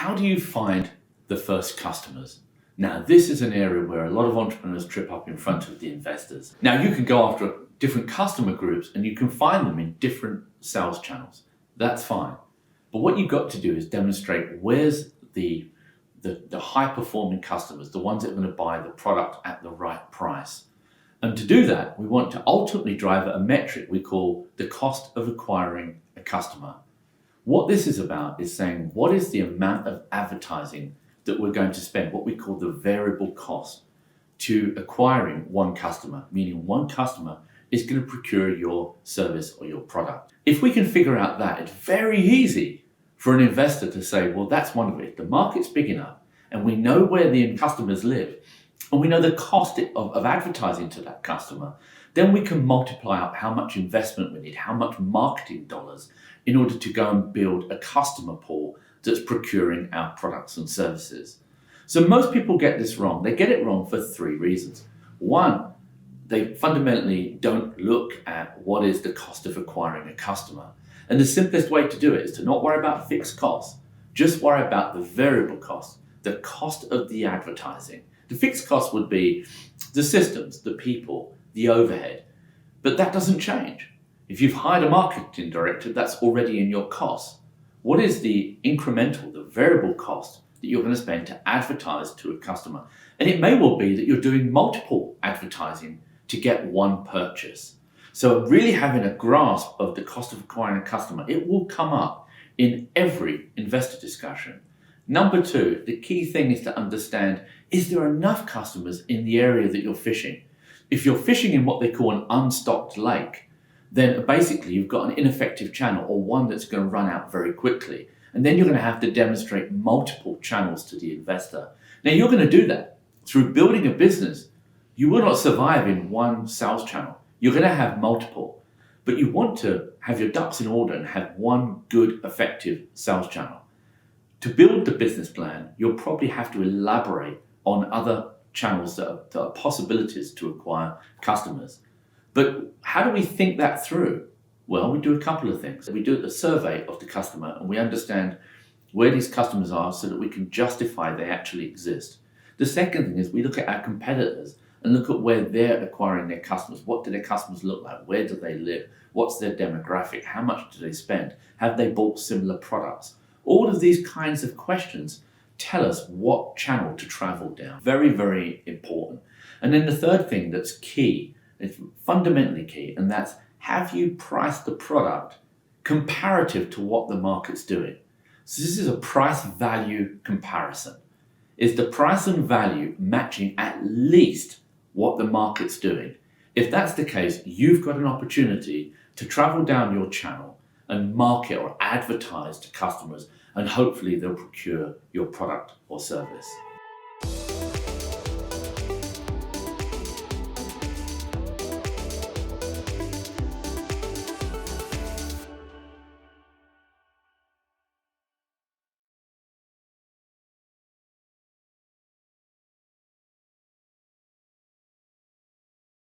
how do you find the first customers? Now, this is an area where a lot of entrepreneurs trip up in front of the investors. Now, you can go after different customer groups and you can find them in different sales channels. That's fine. But what you've got to do is demonstrate where's the high-performing customers, the ones that are going to buy the product at the right price. And to do that, we want to ultimately drive a metric we call the cost of acquiring a customer. What this is about is saying, what is the amount of advertising that we're going to spend, what we call the variable cost, to acquiring one customer, meaning one customer is going to procure your service or your product. If we can figure out that, it's very easy for an investor to say, well, that's one of it. The market's big enough and we know where the customers live and we know the cost of advertising to that customer, then we can multiply up how much investment we need, how much marketing dollars in order to go and build a customer pool that's procuring our products and services. So most people get this wrong. They get it wrong for three reasons. One, they fundamentally don't look at what is the cost of acquiring a customer. And the simplest way to do it is to not worry about fixed costs, just worry about the variable cost, the cost of the advertising. The fixed cost would be the systems, the people, the overhead, but that doesn't change. If you've hired a marketing director, that's already in your costs. What is the incremental, the variable cost that you're going to spend to advertise to a customer? And it may well be that you're doing multiple advertising to get one purchase. So really having a grasp of the cost of acquiring a customer, it will come up in every investor discussion. Number two, the key thing is to understand, is there enough customers in the area that you're fishing? If you're fishing in what they call an unstocked lake, then basically you've got an ineffective channel or one that's going to run out very quickly. And then you're going to have to demonstrate multiple channels to the investor. Now you're going to do that through building a business. You will not survive in one sales channel. You're going to have multiple, but you want to have your ducks in order and have one good, effective sales channel. To build the business plan, you'll probably have to elaborate on other channels that are possibilities to acquire customers. But how do we think that through? Well, we do a couple of things. We do a survey of the customer and we understand where these customers are so that we can justify they actually exist. The second thing is we look at our competitors and look at where they're acquiring their customers. What do their customers look like? Where do they live? What's their demographic? How much do they spend? Have they bought similar products? All of these kinds of questions tell us what channel to travel down. Very, very important. And then the third thing that's key, it's fundamentally key, and that's, have you priced the product comparative to what the market's doing? So this is a price-value comparison. Is the price and value matching at least what the market's doing? If that's the case, you've got an opportunity to travel down your channel and market or advertise to customers, and hopefully they'll procure your product or service.